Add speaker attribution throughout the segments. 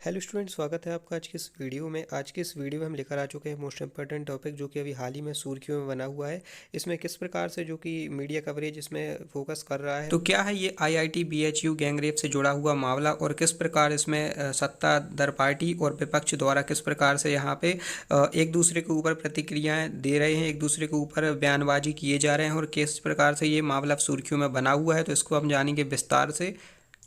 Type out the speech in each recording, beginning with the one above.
Speaker 1: Hello student, स्वागत है आपका आज की इस वीडियो में। आज की इस वीडियो में हम लेकर आ चुके हैं मोस्ट इंपॉर्टेंट टॉपिक जो कि अभी हाल ही में सुर्खियों में बना हुआ है। इसमें किस प्रकार से जो कि मीडिया कवरेज इसमें फोकस कर रहा है, तो क्या है ये आईआईटी बीएचयू गैंगरेप से जुड़ा हुआ मामला और किस प्रकार इसमें सत्ताधार पार्टी और विपक्ष द्वारा किस प्रकार से यहाँ पे एक दूसरे के ऊपर प्रतिक्रियाएं दे रहे हैं, एक दूसरे के ऊपर बयानबाजी किए जा रहे हैं और किस प्रकार से ये मामला सुर्खियों में बना हुआ है, तो इसको हम जानेंगे विस्तार से।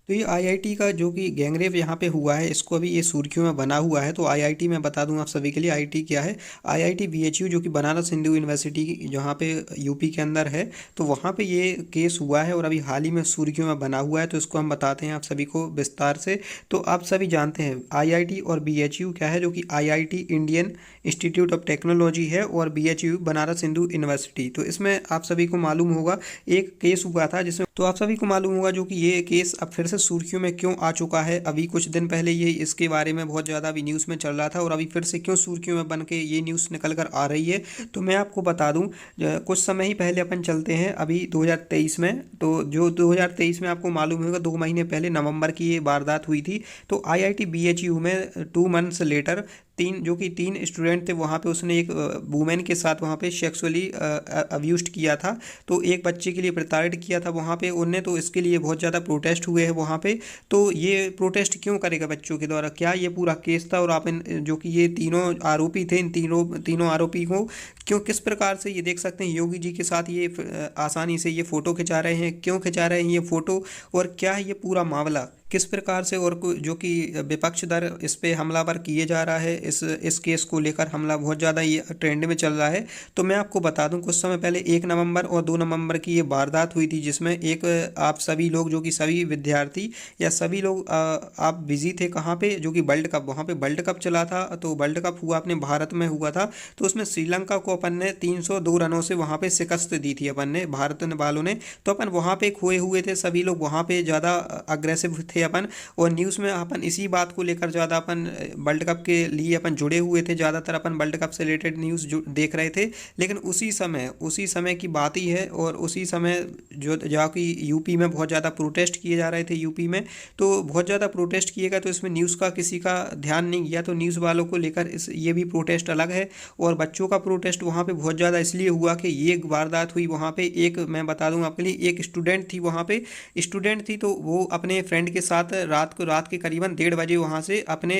Speaker 1: तो ये आईआईटी का जो कि गैंगरेप यहाँ पे हुआ है, इसको अभी ये सुर्खियों में बना हुआ है। तो आईआईटी मैं बता दूं आप सभी के लिए, आईआईटी क्या है। आईआईटी बीएचयू जो कि बनारस हिंदू यूनिवर्सिटी जहाँ पे यूपी के अंदर है, तो वहाँ पे ये केस हुआ है और अभी हाल ही में सुर्खियों में बना हुआ है। तो इसको हम बताते हैं आप सभी को विस्तार से। तो आप सभी जानते हैं आईआईटी और बीएचयू क्या है, जो कि IIT Indian institute of technology है और बीएचयू बनारस हिंदू यूनिवर्सिटी। तो इसमें आप सभी को मालूम होगा एक केस हुआ था जिसमें, तो आप सभी को मालूम होगा जो कि ये केस अब फिर से सुर्खियों में क्यों आ चुका है। अभी कुछ दिन पहले ये इसके बारे में बहुत ज़्यादा अभी न्यूज़ में चल रहा था और अभी फिर से क्यों सुर्खियों में बन के ये न्यूज़ निकल कर आ रही है। तो मैं आपको बता दूं, कुछ समय ही पहले अपन चलते हैं अभी 2023 में। तो जो 2023 में आपको मालूम होगा 2 महीने पहले नवंबर की ये वारदात हुई थी। तो आईआईटी बीएचयू में 2 मंथ्स लेटर तीन स्टूडेंट थे वहाँ पे, उसने एक वुमेन के साथ वहाँ पे सेक्सुअली अब्यूज्ड किया था। तो एक बच्चे के लिए प्रताड़ित किया था वहाँ पे उनने। तो इसके लिए बहुत ज़्यादा प्रोटेस्ट हुए हैं वहाँ पे। तो ये प्रोटेस्ट क्यों करेगा बच्चों के द्वारा, क्या ये पूरा केस था और आप जो कि ये तीनों आरोपी थे, इन तीनों आरोपी को क्यों किस प्रकार से ये देख सकते हैं योगी जी के साथ ये आसानी से ये फ़ोटो खिंचा रहे हैं, क्यों खिंचा रहे हैं ये फ़ोटो, और क्या है ये पूरा मामला किस प्रकार से, और जो कि विपक्ष दर इस पे हमलावर किए जा रहा है। इस केस को लेकर हमला बहुत ज़्यादा ये ट्रेंड में चल रहा है। तो मैं आपको बता दूं कुछ समय पहले 1 नवंबर और 2 नवंबर की ये वारदात हुई थी, जिसमें एक आप सभी लोग जो कि सभी विद्यार्थी या सभी लोग आप बिजी थे कहाँ पे, जो कि वर्ल्ड कप, वहाँ पे वर्ल्ड कप चला था। तो वर्ल्ड कप हुआ अपने भारत में हुआ था। तो उसमें श्रीलंका को अपन ने 302 रनों से वहाँ पे शिकस्त दी थी अपन ने, भारत वालों ने। तो अपन वहाँ पे खोए हुए थे, सभी लोग वहाँ पे ज़्यादा अग्रेसिव थे अपन, और न्यूज़ में अपन इसी बात को लेकर ज़्यादा अपन वर्ल्ड कप के लिए अपन जुड़े हुए थे। ज़्यादातर अपन वर्ल्ड कप से रिलेटेड न्यूज़ जो देख रहे थे। लेकिन उसी समय की बात ही है, और उसी समय जो जहाँ की यूपी में बहुत ज़्यादा प्रोटेस्ट किए जा रहे थे यूपी में। तो बहुत ज़्यादा प्रोटेस्ट किए गए, तो इसमें न्यूज़ का किसी का ध्यान नहीं गया। तो न्यूज़ वालों को लेकर इस ये भी प्रोटेस्ट अलग है, और बच्चों का प्रोटेस्ट वहाँ पे बहुत ज़्यादा इसलिए हुआ कि ये वारदात हुई वहाँ पे। एक मैं बता दूँ आपके लिए, एक स्टूडेंट थी वहाँ पे, स्टूडेंट थी। तो वो अपने फ्रेंड के साथ रात के करीबन 1:30 बजे वहाँ से अपने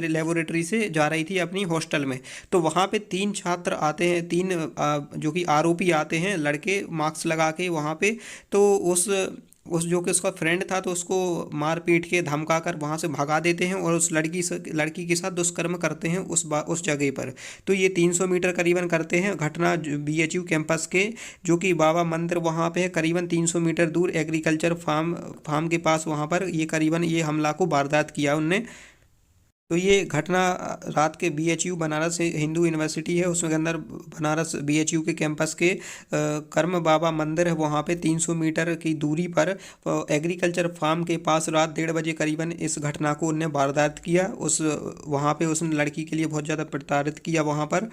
Speaker 1: लेबोरेटरी से जा रही थी अपनी हॉस्टल में। तो वहाँ पे 3 छात्र आते हैं, जो कि आरोपी आते हैं लड़के, मास्क लगा के वहाँ पे। तो उस जो कि उसका फ्रेंड था, तो उसको मार पीट के धमका कर वहाँ से भगा देते हैं और उस लड़की के साथ दुष्कर्म करते हैं उस जगह पर। तो ये 300 मीटर करीबन करते हैं। घटना बीएचयू कैंपस के जो कि बाबा मंदिर वहाँ पे है, करीबन 300 मीटर दूर एग्रीकल्चर फार्म के पास, वहाँ पर ये करीबन ये हमला को वारदात किया उनने। तो ये घटना रात के बीएचयू बनारस हिंदू यूनिवर्सिटी है, उसके अंदर बनारस बीएचयू के कैंपस के कर्म बाबा मंदिर है, वहाँ पे 300 मीटर की दूरी पर एग्रीकल्चर फार्म के पास रात 1:30 बजे करीबन इस घटना को उनने वारदात किया। वहाँ पे उसने लड़की के लिए बहुत ज़्यादा प्रताड़ित किया वहाँ पर।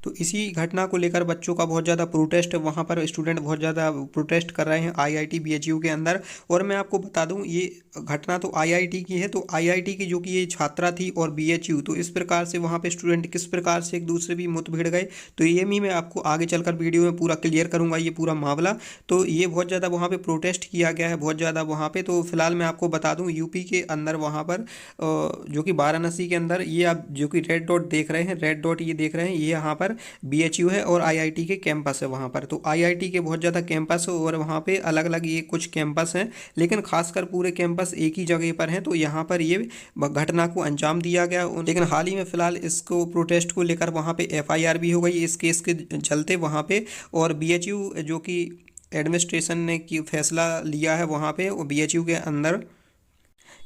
Speaker 1: तो इसी घटना को लेकर बच्चों का बहुत ज़्यादा प्रोटेस्ट है वहाँ पर, स्टूडेंट बहुत ज़्यादा प्रोटेस्ट कर रहे हैं आईआईटी बीएचयू के अंदर। और मैं आपको बता दूं ये घटना तो आईआईटी की है। तो आईआईटी की जो कि ये छात्रा थी और बीएचयू, तो इस प्रकार से वहाँ पे स्टूडेंट किस प्रकार से एक दूसरे भी मुठभेड़ गए, तो ये भी मैं आपको आगे चलकर वीडियो में पूरा क्लियर करूँगा ये पूरा मामला। तो ये बहुत ज़्यादा वहाँ पर प्रोटेस्ट किया गया है बहुत ज़्यादा वहाँ पर। तो फिलहाल मैं आपको बता दूँ यूपी के अंदर वहाँ पर जो कि वाराणसी के अंदर, ये आप जो कि रेड डॉट देख रहे हैं, रेड डॉट ये देख रहे हैं, ये यहाँ पर बीएचयू है और आईआईटी के कैंपस है वहाँ पर। तो आईआईटी के बहुत ज़्यादा कैंपस है और वहाँ पे अलग अलग ये कुछ कैंपस हैं, लेकिन खासकर पूरे कैंपस एक ही जगह पर हैं। तो यहाँ पर ये घटना को अंजाम दिया गया। लेकिन हाल ही में फिलहाल इसको प्रोटेस्ट को लेकर वहाँ पे एफआईआर भी हो गई इस केस के चलते वहाँ पे। और बीएचयू जो कि एडमिनिस्ट्रेशन ने की फैसला लिया है वहाँ पे, और बीएचयू के अंदर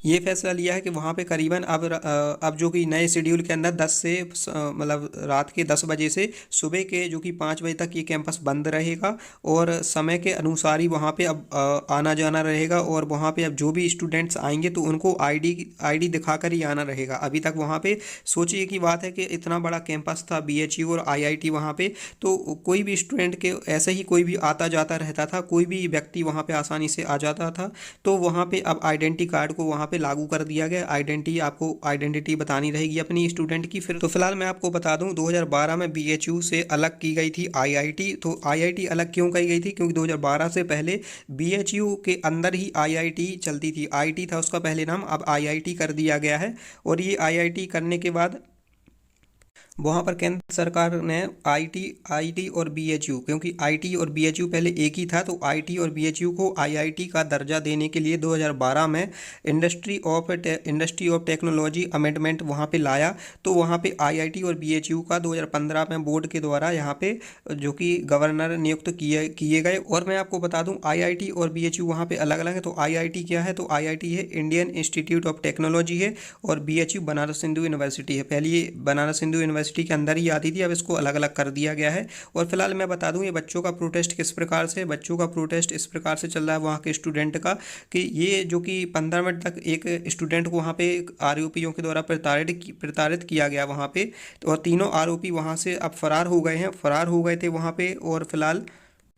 Speaker 1: ये फैसला लिया है कि वहाँ पे करीबन अब जो कि नए शेड्यूल के अंदर 10 से मतलब रात के 10 बजे से सुबह के जो कि 5 बजे तक ये कैंपस बंद रहेगा, और समय के अनुसार ही वहाँ पे अब आना जाना रहेगा। और वहाँ पे अब जो भी स्टूडेंट्स आएंगे तो उनको आईडी दिखाकर ही आना रहेगा। अभी तक वहाँ पे सोचिए की बात है कि इतना बड़ा कैंपस था बीएचयू और आईआईटी वहाँ पे, तो कोई भी स्टूडेंट के ऐसे ही कोई भी आता जाता रहता था, कोई भी व्यक्ति वहाँ पे आसानी से आ जाता था। तो वहाँ पे अब आइडेंटिटी कार्ड को वहाँ पे लागू कर दिया गया। आइडेंटिटी, आपको आइडेंटिटी बतानी रहेगी अपनी स्टूडेंट की। फिर तो फिलहाल मैं आपको बता दूं 2012 में बीएचयू से अलग की गई थी आईआईटी। तो आईआईटी अलग क्यों की गई थी? क्योंकि 2012 से पहले बीएचयू के अंदर ही आईआईटी चलती थी। आईटी था उसका पहले नाम, अब आईआईटी कर दिया गया है। और ये आईआईटी करने के बाद वहाँ पर केंद्र सरकार ने आईटी आईटी और बीएचयू, क्योंकि आईटी और बीएचयू पहले एक ही था, तो आईटी और बीएचयू को आईआईटी का दर्जा देने के लिए 2012 में इंडस्ट्री ऑफ टेक्नोलॉजी अमेंडमेंट वहाँ पे लाया। तो वहाँ पे आईआईटी और बीएचयू का 2015 में बोर्ड के द्वारा यहाँ पे जो कि गवर्नर नियुक्त किए किए गए। और मैं आपको बता दूं आईआईटी और बीएचयू वहाँ पे अलग अलग है। तो आईआईटी क्या है? तो आईआईटी है इंडियन इंस्टीट्यूट ऑफ टेक्नोलॉजी है, और बीएचयू बनारस हिंदू यूनिवर्सिटी है। पहले ये बनारस हिंदू यूनिवर्सिटी के अंदर ही आती थी, अब इसको अलग अलग कर दिया गया है। और फिलहाल मैं बता दूं ये बच्चों का प्रोटेस्ट किस प्रकार से, बच्चों का प्रोटेस्ट इस प्रकार से चल रहा है वहाँ के स्टूडेंट का, कि ये जो कि 15 मिनट तक एक स्टूडेंट को वहाँ पे आरोपियों के द्वारा प्रताड़ित किया गया वहाँ पे। तो और तीनों आरोपी वहाँ से अब फरार हो गए हैं, फरार हो गए थे वहाँ पे। और फिलहाल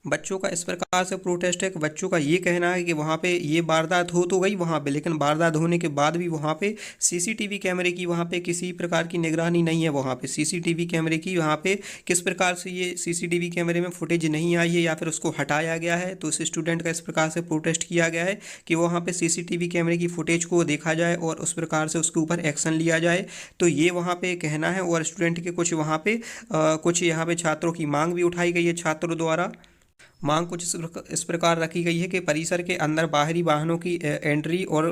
Speaker 1: बच्चों का इस प्रकार से प्रोटेस्ट है कि बच्चों का ये कहना है कि वहाँ पे ये वारदात हो तो गई वहाँ पे, लेकिन वारदात होने के बाद भी वहाँ पे सीसीटीवी कैमरे की वहाँ पे किसी प्रकार की निगरानी नहीं है। वहाँ पे सीसीटीवी कैमरे की वहाँ पे किस प्रकार से ये सीसीटीवी कैमरे में फुटेज नहीं आई है या फिर उसको हटाया गया है। तो उस स्टूडेंट का इस प्रकार से प्रोटेस्ट किया गया है कि वहाँ पे सीसीटीवी कैमरे की फुटेज को देखा जाए और उस प्रकार से उसके ऊपर एक्शन लिया जाए। तो ये वहाँ पे कहना है। और स्टूडेंट के कुछ वहाँ पे कुछ यहाँ पे छात्रों की मांग भी उठाई गई है छात्रों द्वारा। मांग कुछ इस प्रकार रखी गई है कि परिसर के अंदर बाहरी वाहनों की एंट्री और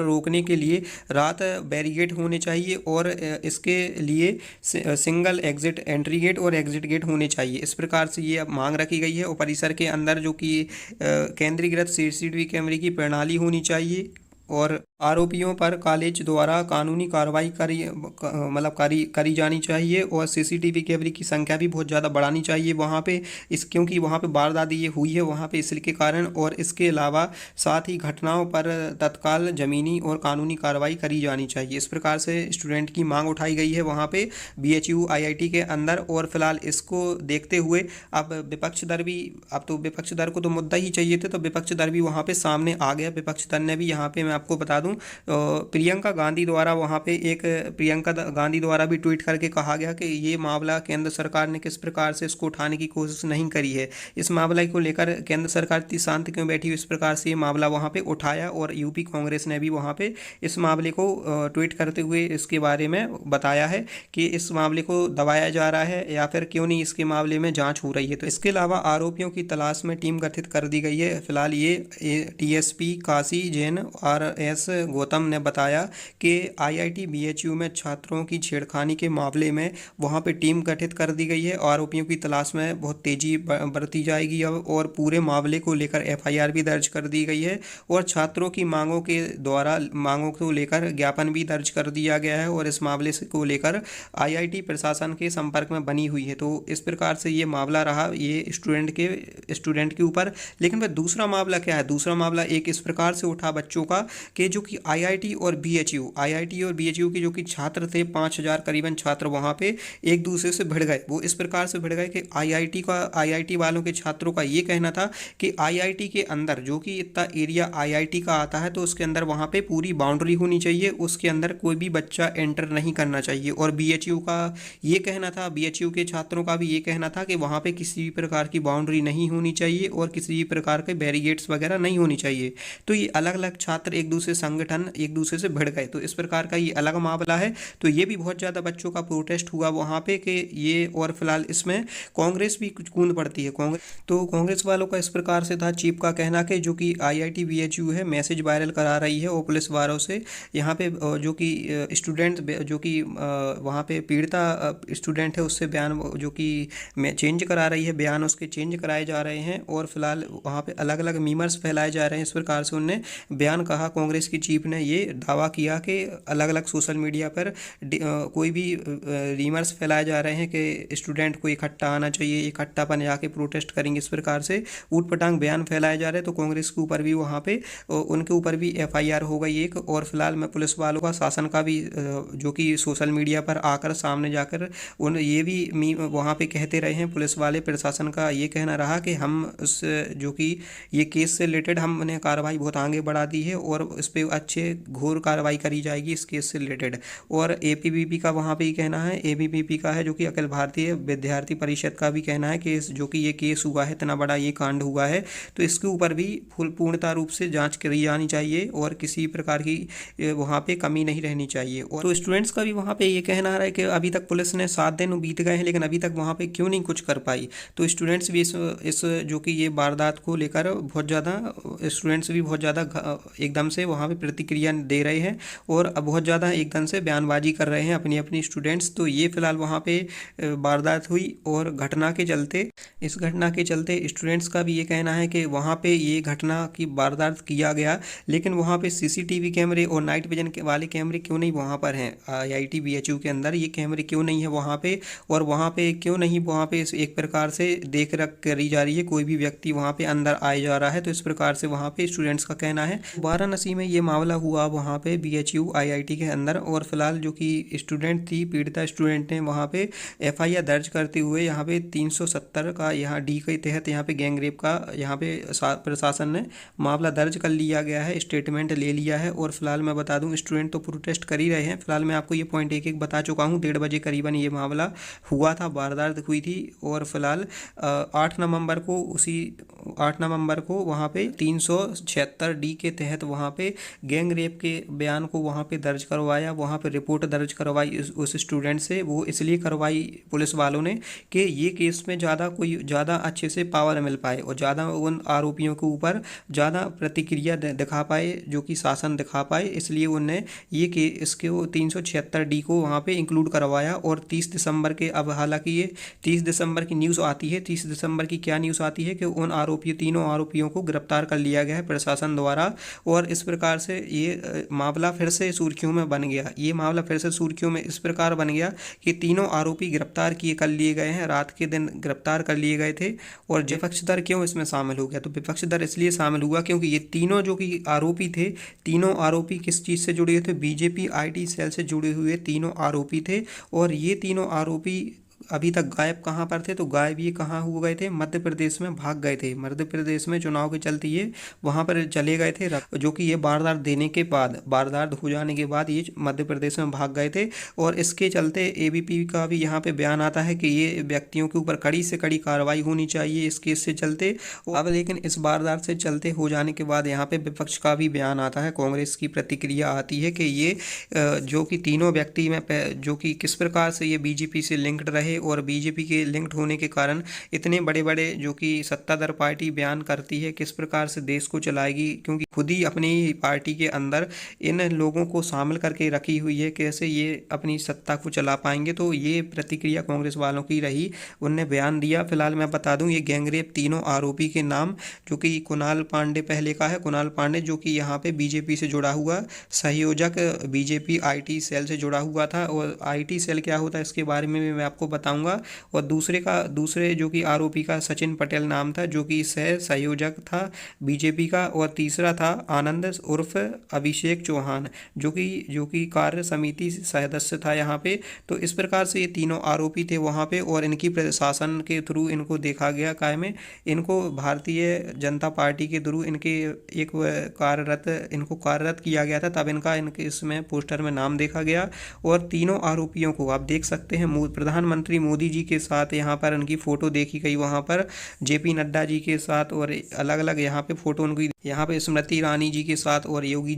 Speaker 1: रोकने के लिए रात बैरिकेड होने चाहिए, और इसके लिए सिंगल एग्जिट एंट्री गेट और एग्जिट गेट होने चाहिए। इस प्रकार से ये अब मांग रखी गई है। और परिसर के अंदर जो कि केंद्रीकृत सीसीटीवी कैमरे की प्रणाली होनी चाहिए, और आरोपियों पर कॉलेज द्वारा कानूनी कार्रवाई करी जानी चाहिए। और सीसीटीवी कैमरे की संख्या भी बहुत ज़्यादा बढ़ानी चाहिए वहाँ पे, क्योंकि वहाँ पे वारदात ये हुई है वहाँ पे इसके कारण। और इसके अलावा साथ ही घटनाओं पर तत्काल ज़मीनी और कानूनी कार्रवाई करी जानी चाहिए। इस प्रकार से स्टूडेंट की मांग उठाई गई है वहाँ पे बीएचयू आईआईटी के अंदर। और फिलहाल इसको देखते हुए अब विपक्ष दल भी, अब तो विपक्ष दल को तो मुद्दा ही चाहिए थे, तो विपक्ष दल भी वहाँ पे सामने आ गया। विपक्ष दल ने भी यहाँ पे, मैं आपको बता दूं, प्रियंका गांधी द्वारा वहाँ पे एक प्रियंका गांधी द्वारा भी ट्वीट करके कहा गया कि ये मामला केंद्र सरकार ने किस प्रकार से इसको उठाने की कोशिश नहीं करी है। इस मामले को लेकर केंद्र सरकार इतनी शांत क्यों बैठी हुई, इस प्रकार से ये मामला वहाँ पे उठाया। और यूपी कांग्रेस ने भी वहाँ पे इस मामले को ट्वीट करते हुए इसके बारे में बताया है कि इस मामले को दबाया जा रहा है या फिर क्यों नहीं इसके मामले में जाँच हो रही है। तो इसके अलावा आरोपियों की तलाश में टीम गठित कर दी गई है। फिलहाल ये टीएसपी काशी जैन और एस गौतम ने बताया कि आईआईटी बीएचयू में छात्रों की छेड़खानी के मामले में वहां पे टीम गठित कर दी गई है। आरोपियों की तलाश में बहुत तेजी बरती जाएगी अब, और पूरे मामले को लेकर एफआईआर भी दर्ज कर दी गई है। और छात्रों की मांगों को लेकर ज्ञापन भी दर्ज कर दिया गया है, और इस मामले को लेकर आईआईटी प्रशासन के संपर्क में बनी हुई है। तो इस प्रकार से ये मामला रहा ये स्टूडेंट के ऊपर। लेकिन वह दूसरा मामला क्या है? दूसरा मामला एक इस प्रकार से उठा बच्चों का कि जो कि आईआईटी और बीएचयू के जो कि छात्र थे 5000 करीबन छात्र वहाँ पे एक दूसरे से भिड़ गए। वो इस प्रकार से भिड़ गए कि आईआईटी वालों के छात्रों का ये कहना था कि आईआईटी के अंदर जो कि इतना एरिया आईआईटी का आता है, तो उसके अंदर वहाँ पे पूरी बाउंड्री होनी चाहिए, उसके अंदर कोई भी बच्चा एंटर नहीं करना चाहिए। और बीएचयू का ये कहना था, बीएचयू के छात्रों का भी ये कहना था कि वहाँ पे किसी भी प्रकार की बाउंड्री नहीं होनी चाहिए और किसी भी प्रकार के बैरिगेट्स वगैरह नहीं होनी चाहिए। तो ये अलग अलग छात्र एक दूसरे संगठन एक दूसरे से भिड़ गए। तो इस प्रकार का ये अलग मामला है। तो ये भी बहुत ज़्यादा बच्चों का प्रोटेस्ट हुआ वहाँ पे कि ये, और फिलहाल इसमें कांग्रेस भी कुछ कूद पड़ती है। कांग्रेस वालों का इस प्रकार से था चीफ का कहना कि जो कि आईआईटी बीएचयू है मैसेज वायरल करा रही है और पुलिस वालों से यहाँ पे जो कि स्टूडेंट जो कि वहाँ पे पीड़िता स्टूडेंट है उससे बयान जो कि चेंज करा रही है, बयान उसके चेंज कराए जा रहे हैं। और फिलहाल वहाँ पे अलग अलग मीमर्स फैलाए जा रहे हैं। इस प्रकार से उनने बयान कहा, कांग्रेस की चीफ ने ये दावा किया कि अलग अलग सोशल मीडिया पर कोई भी रीमर्स फैलाए जा रहे हैं कि स्टूडेंट को इकट्ठा आना चाहिए, इकट्ठापन जाके प्रोटेस्ट करेंगे। इस प्रकार से ऊट पटांग बयान फैलाए जा रहे हैं। तो कांग्रेस के ऊपर भी वहाँ पे उनके ऊपर भी एफआईआर हो गई एक। और फिलहाल में पुलिस वालों का शासन का भी जो कि सोशल मीडिया पर आकर सामने जाकर ये भी वहाँ पे कहते रहे हैं पुलिस वाले, प्रशासन का ये कहना रहा कि हम उस जो कि ये केस से रिलेटेड हमने कार्रवाई बहुत आगे बढ़ा दी है और इस पर अच्छे घोर कार्रवाई करी जाएगी इस केस से रिलेटेड। और एबीवीपी का वहाँ पे ही कहना है, एबीवीपी का है जो कि अखिल भारतीय विद्यार्थी परिषद का भी कहना है कि जो कि ये केस हुआ है, इतना बड़ा ये कांड हुआ है, तो इसके ऊपर भी पूर्णतः रूप से जांच करी जानी चाहिए और किसी प्रकार की वहाँ पे कमी नहीं रहनी चाहिए। और तो स्टूडेंट्स का भी वहाँ पे ये कहना है कि अभी तक पुलिस ने 7 दिन बीत गए हैं लेकिन अभी तक वहाँ पे क्यों नहीं कुछ कर पाई। तो स्टूडेंट्स भी इस जो कि ये वारदात को लेकर बहुत ज़्यादा एकदम से वहाँ पे प्रतिक्रिया दे रहे हैं और बहुत ज़्यादा एकदम से बयानबाजी कर रहे हैं अपनी अपनी स्टूडेंट्स। तो ये फिलहाल वहाँ पे वारदात हुई और इस घटना के चलते स्टूडेंट्स का भी ये कहना है कि वहाँ पे ये घटना की वारदात किया गया, लेकिन वहाँ पे सीसीटीवी कैमरे और नाइट विजन वाले कैमरे क्यों नहीं वहाँ पर हैं। IIT BHU के अंदर ये कैमरे क्यों नहीं है वहाँ पे, और वहाँ पे क्यों नहीं वहाँ पे एक प्रकार से देख रख करी जा रही है, कोई भी व्यक्ति वहाँ पे अंदर आए जा रहा है। तो इस प्रकार से वहाँ पे स्टूडेंट्स का कहना है। वाराणसी में ये मामला हुआ वहाँ पे BHU IIT के अंदर, और फिलहाल जो कि स्टूडेंट थी, पीड़िता स्टूडेंट ने वहाँ पे FIR दर्ज करते हुए यहाँ पे 370 का यहाँ D के तहत यहाँ पे गैंग रेप का यहाँ पे प्रशासन ने मामला दर्ज कर लिया गया है, स्टेटमेंट ले लिया है। और फिलहाल मैं बता दूं स्टूडेंट तो प्रोटेस्ट कर ही रहे हैं। फिलहाल मैं आपको ये पॉइंट एक एक बता चुका हूँ। 1:30 बजे करीबन ये मामला हुआ था, वारदात हुई थी। और फिलहाल 8 नवंबर को वहाँ पे 376D के तहत वहाँ पे गैंग रेप के बयान को वहाँ पे दर्ज करवाया, वहाँ पे रिपोर्ट दर्ज करवाई उस स्टूडेंट से। वो इसलिए करवाई पुलिस वालों ने कि ये केस में ज़्यादा अच्छे से पावर मिल पाए और ज़्यादा उन आरोपियों के ऊपर ज़्यादा प्रतिक्रिया दिखा पाए, जो कि शासन दिखा पाए। इसलिए उन्होंने ये कि इसके वो 376D को वहाँ पे इंक्लूड करवाया। और 30 दिसंबर के, अब हालांकि ये 30 दिसंबर की न्यूज़ आती है, 30 दिसंबर की क्या न्यूज़ आती है कि उन तीनों आरोपियों को गिरफ्तार कर लिया गया है प्रशासन द्वारा। और इस प्रकार से ये मामला फिर से सुर्खियों में बन गया। ये मामला फिर से सुर्खियों में इस प्रकार बन गया कि तीनों आरोपी गिरफ्तार कर लिए गए हैं, रात के दिन गिरफ्तार कर लिए गए थे। और विपक्ष दल क्यों इसमें शामिल हो गया, तो विपक्ष दल इसलिए शामिल हुआ क्योंकि ये तीनों जो कि आरोपी थे, तीनों आरोपी किस चीज़ से जुड़े हुए थे, BJP IT सेल से जुड़े हुए तीनों आरोपी थे। और ये तीनों आरोपी अभी तक गायब कहाँ पर थे, तो गायब ये कहाँ हो गए थे, मध्य प्रदेश में भाग गए थे। मध्य प्रदेश में चुनाव के चलते ये वहाँ पर चले गए थे, जो कि ये वारदात हो जाने के बाद ये मध्य प्रदेश में भाग गए थे। और इसके चलते ABP का भी यहाँ पे बयान आता है कि ये व्यक्तियों के ऊपर कड़ी से कड़ी कार्रवाई होनी चाहिए इस केस से चलते। अब लेकिन इस वारदात से चलते हो जाने के बाद यहाँ पे विपक्ष का भी बयान आता है, कांग्रेस की प्रतिक्रिया आती है कि ये जो कि तीनों व्यक्ति में जो कि किस प्रकार से ये BJP से लिंक्ड रहे और BJP के लिंक्ड होने के कारण इतने बड़े बड़े जो कि सत्ताधार पार्टी बयान करती है किस प्रकार से देश को चलाएगी, क्योंकि खुद ही अपनी पार्टी के अंदर इन लोगों को शामिल करके रखी हुई है, कैसे ये अपनी सत्ता को चला पाएंगे। तो ये प्रतिक्रिया कांग्रेस वालों की रही, उनने बयान दिया। फिलहाल मैं बता दूं ये गैंगरेप तीनों आरोपी के नाम, जो कि कुणाल पांडे पहले का है, कुणाल पांडे जो कि यहाँ पे BJP से जुड़ा हुआ सहयोजक, BJP IT सेल से जुड़ा हुआ था। और IT सेल क्या होता है इसके बारे में भी मैं आपको बताऊंगा। और दूसरे जो कि आरोपी का सचिन पटेल नाम था, जो कि सहयोजक था BJP का। और तीसरा था आनंद उर्फ अभिषेक चौहान, जो कि कार्य समिति सदस्य था यहाँ पे। तो इस प्रकार से ये तीनों आरोपी थे वहाँ पे, और इनकी प्रशासन के थ्रू इनको देखा गया कायमे, इनको भारतीय जनता पार्टी के थ्रू इनको कार्यरत किया गया था, तब इनके इसमें पोस्टर में नाम देखा गया। और तीनों आरोपियों को आप देख सकते हैं, प्रधानमंत्री मोदी जी के साथ यहाँ पर उनकी फ़ोटो देखी गई, वहाँ पर JP नड्डा जी के साथ, और अलग अलग यहाँ पे फ़ोटो उनकी, यहाँ पे स्मृति ईरानी जी के साथ और योगी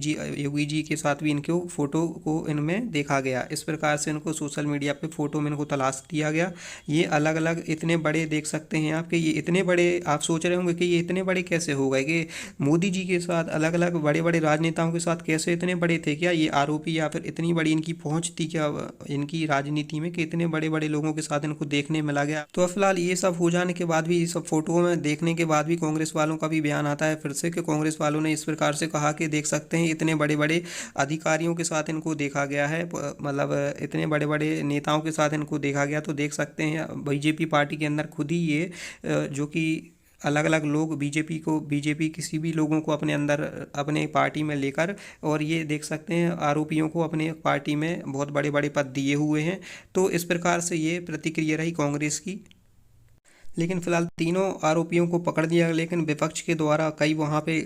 Speaker 1: जी के साथ भी इनके फ़ोटो को इनमें देखा गया। इस प्रकार से इनको सोशल मीडिया पे फ़ोटो में इनको तलाश दिया गया। ये अलग अलग इतने बड़े देख सकते हैं आप कि ये इतने बड़े, आप सोच रहे होंगे कि ये इतने बड़े कैसे हो गए कि मोदी जी के साथ अलग अलग बड़े बड़े राजनेताओं के साथ कैसे इतने बड़े थे क्या ये आरोपी, या फिर इतनी बड़ी इनकी पहुँच थी क्या इनकी राजनीति में कि इतने बड़े बड़े लोगों के साथ इनको देखने मिला गया। तो फिलहाल ये सब हो जाने के बाद भी, ये सब फोटो में देखने के बाद भी कांग्रेस वालों का भी बयान आता है फिर से कि कांग्रेस वालों ने इस प्रकार से कहा कि देख सकते हैं इतने बड़े बड़े अधिकारियों के साथ इनको देखा गया है, मतलब इतने बड़े बड़े नेताओं के साथ इनको देखा गया। तो देख सकते हैं BJP पार्टी के अंदर खुद ही ये जो कि अलग अलग लोग बीजेपी किसी भी लोगों को अपने अंदर अपने पार्टी में लेकर, और ये देख सकते हैं आरोपियों को अपने पार्टी में बहुत बड़े बड़े पद दिए हुए हैं। तो इस प्रकार से ये प्रतिक्रिया रही कांग्रेस की। लेकिन फिलहाल तीनों आरोपियों को पकड़ दिया, लेकिन विपक्ष के द्वारा कई वहाँ पे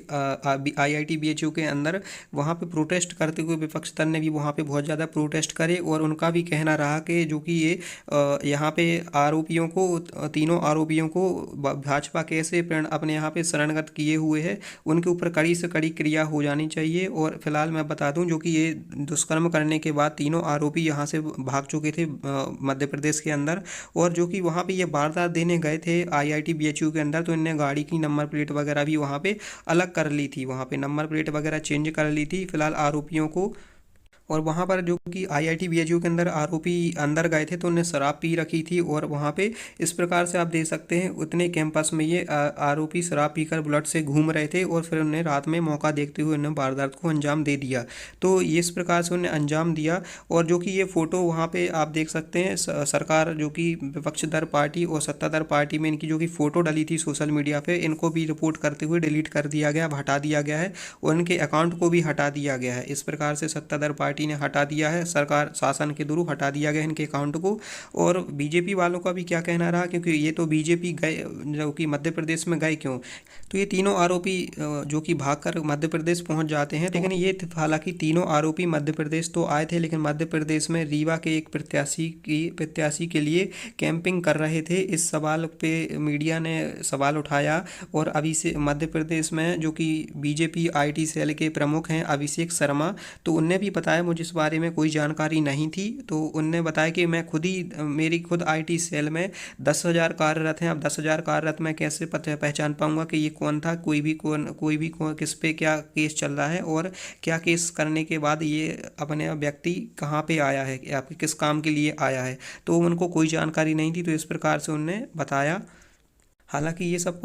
Speaker 1: आईआईटी बीएचयू के अंदर वहाँ पे प्रोटेस्ट करते हुए विपक्ष दल ने भी वहाँ पे बहुत ज़्यादा प्रोटेस्ट करे, और उनका भी कहना रहा कि जो कि ये यहाँ पे आरोपियों को, तीनों आरोपियों को भाजपा कैसे अपने यहाँ पे शरणगत किए हुए है, उनके ऊपर कड़ी से कड़ी क्रिया हो जानी चाहिए। और फिलहाल मैं बता दूं, जो कि ये दुष्कर्म करने के बाद तीनों आरोपी यहाँ से भाग चुके थे मध्य प्रदेश के अंदर, और जो कि वहाँ पे ये वारदात देने गए थे आईआईटी बीएचयू के अंदर, तो इनने गाड़ी की नंबर प्लेट वगैरह भी वहाँ पे अलग कर ली थी, वहाँ पे नंबर प्लेट वगैरह चेंज कर ली थी फिलहाल आरोपियों को। और वहाँ पर जो कि आईआईटी बीएचयू के अंदर आरोपी अंदर गए थे तो उन्हें शराब पी रखी थी, और वहाँ पे इस प्रकार से आप देख सकते हैं उतने कैंपस में ये आरोपी शराब पीकर बुलेट से घूम रहे थे, और फिर उन्हें रात में मौका देखते हुए उन्हें वारदात को अंजाम दे दिया। तो ये इस प्रकार से उन्हें अंजाम दिया। और जो कि ये फ़ोटो वहाँ पे आप देख सकते हैं, सरकार जो कि विपक्षधर पार्टी और सत्ताधार पार्टी में इनकी जो कि फ़ोटो डली थी सोशल मीडिया पे, इनको भी रिपोर्ट करते हुए डिलीट कर दिया गया, हटा दिया गया है, और इनके अकाउंट को भी हटा दिया गया है। इस प्रकार से सत्ताधार पार्टी ने हटा दिया है, सरकार शासन के थ्रू हटा दिया गया इनके अकाउंट को। और बीजेपी वालों का भी क्या कहना रहा, क्योंकि ये तो बीजेपी गए, जो कि मध्य प्रदेश में गए क्यों, तो ये तीनों आरोपी जो कि भागकर मध्य प्रदेश पहुंच जाते हैं। लेकिन ये हालांकि तीनों आरोपी मध्य प्रदेश तो आए थे, लेकिन मध्य प्रदेश में रीवा के एक प्रत्याशी के लिए कैंपिंग कर रहे थे। इस सवाल पे मीडिया ने सवाल उठाया, और अभी से मध्य प्रदेश में जो कि बीजेपी आईटी सेल के प्रमुख हैं अभिषेक शर्मा, तो उनने भी बताया, मुझे इस बारे में कोई जानकारी नहीं थी, तो उनने बताया कि मैं मेरी खुद आईटी सेल में 10,000 कार्यरत हैं। अब 10,000 कार्यरत मैं कैसे पहचान पाऊंगा कि ये कौन था, कोई भी किस पे क्या केस चल रहा है, और क्या केस करने के बाद ये अपने व्यक्ति कहाँ पे आया है या किस काम के लिए आया है, तो उनको कोई जानकारी नहीं थी। तो इस प्रकार से उनने बताया। हालांकि ये सब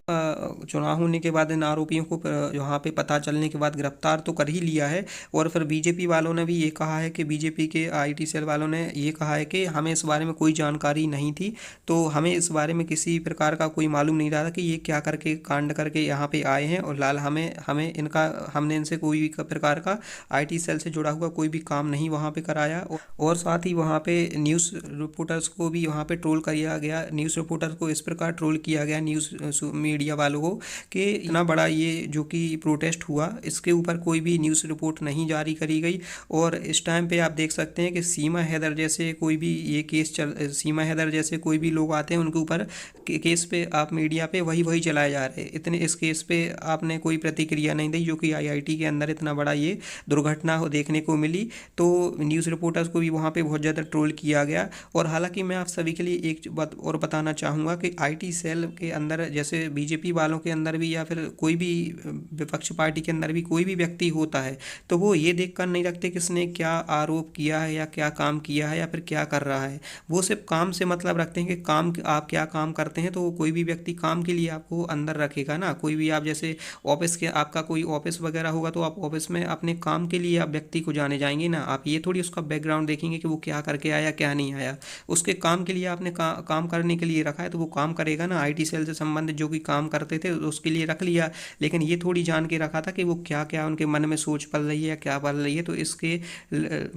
Speaker 1: चुनाव होने के बाद इन आरोपियों को यहाँ पे पता चलने के बाद गिरफ्तार तो कर ही लिया है। और फिर बीजेपी वालों ने भी ये कहा है कि बीजेपी के आईटी सेल वालों ने ये कहा है कि हमें इस बारे में कोई जानकारी नहीं थी, तो हमें इस बारे में किसी प्रकार का कोई मालूम नहीं रहा था कि ये क्या करके कांड करके यहाँ पे आए हैं, और लाल हमने इनसे कोई भी प्रकार का आईटी सेल से जुड़ा हुआ कोई भी काम नहीं वहाँ पे कराया। और साथ ही वहाँ पे न्यूज़ रिपोर्टर्स को भी वहाँ पे ट्रोल किया गया, न्यूज़ रिपोर्टर्स को इस प्रकार ट्रोल किया गया न्यूज़ मीडिया वालों को कि इतना बड़ा ये जो कि प्रोटेस्ट हुआ, इसके ऊपर कोई भी न्यूज़ रिपोर्ट नहीं जारी करी गई। और इस टाइम पे आप देख सकते हैं कि सीमा हैदर जैसे कोई भी ये सीमा हैदर जैसे कोई भी लोग आते हैं उनके ऊपर केस पे आप मीडिया पे वही चलाए जा रहे हैं। इतने इस केस पे आपने कोई प्रतिक्रिया नहीं दी, जो कि आईआईटी के अंदर इतना बड़ा ये दुर्घटना देखने को मिली, तो न्यूज़ रिपोर्टर्स को भी वहाँ पे बहुत ज़्यादा ट्रोल किया गया। और हालांकि मैं आप सभी के लिए एक बात और बताना चाहूँगा कि आईटी सेल के अंदर, जैसे बीजेपी वालों के अंदर भी या फिर कोई भी विपक्ष पार्टी के अंदर भी कोई भी व्यक्ति होता है, तो वो ये देखकर नहीं रखते किसने क्या आरोप किया है या क्या काम किया है या फिर क्या कर रहा है। वो सिर्फ काम से मतलब रखते हैं कि काम आप क्या काम करते हैं, तो कोई भी व्यक्ति काम के लिए आपको अंदर रखेगा ना। कोई भी आप जैसे ऑफिस के आपका कोई ऑफिस वगैरह होगा, तो आप ऑफिस में अपने काम के लिए आप व्यक्ति को जाने जाएंगे ना, आप ये थोड़ी उसका बैकग्राउंड देखेंगे कि वो क्या करके आया क्या नहीं आया। उसके काम के लिए आपने काम करने के लिए रखा है, तो वो काम करेगा ना। आईटी सेल से संबंधित जो भी काम करते थे उसके लिए रख लिया, लेकिन ये थोड़ी जान के रखा था कि वो क्या क्या उनके मन में सोच पल रही है या क्या पल रही है, तो इसके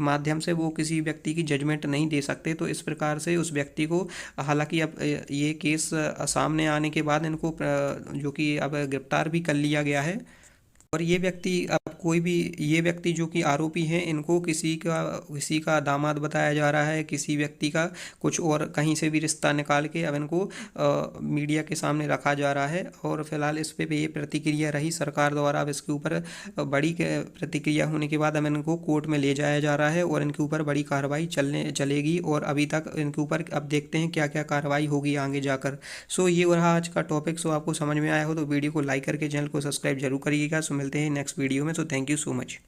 Speaker 1: माध्यम से वो किसी व्यक्ति की जजमेंट नहीं दे सकते। तो इस प्रकार से उस व्यक्ति को, हालांकि अब ये केस सामने आने के बाद इनको जो कि अब गिरफ्तार भी कर लिया गया है। और ये व्यक्ति, अब कोई भी ये व्यक्ति जो कि आरोपी हैं, इनको किसी का दामाद बताया जा रहा है, किसी व्यक्ति का कुछ और कहीं से भी रिश्ता निकाल के अब इनको मीडिया के सामने रखा जा रहा है। और फिलहाल इस पे ये प्रतिक्रिया रही सरकार द्वारा। अब इसके ऊपर बड़ी प्रतिक्रिया होने के बाद अब इनको कोर्ट में ले जाया जा रहा है और इनके ऊपर बड़ी कार्रवाई चलेगी। और अभी तक इनके ऊपर अब देखते हैं क्या क्या कार्रवाई होगी आगे जाकर। सो ये रहा आज का टॉपिक। सो आपको समझ में आया हो तो वीडियो को लाइक करके चैनल को सब्सक्राइब जरूर करिएगा। सो मिलते हैं नेक्स्ट वीडियो में। So thank you so much.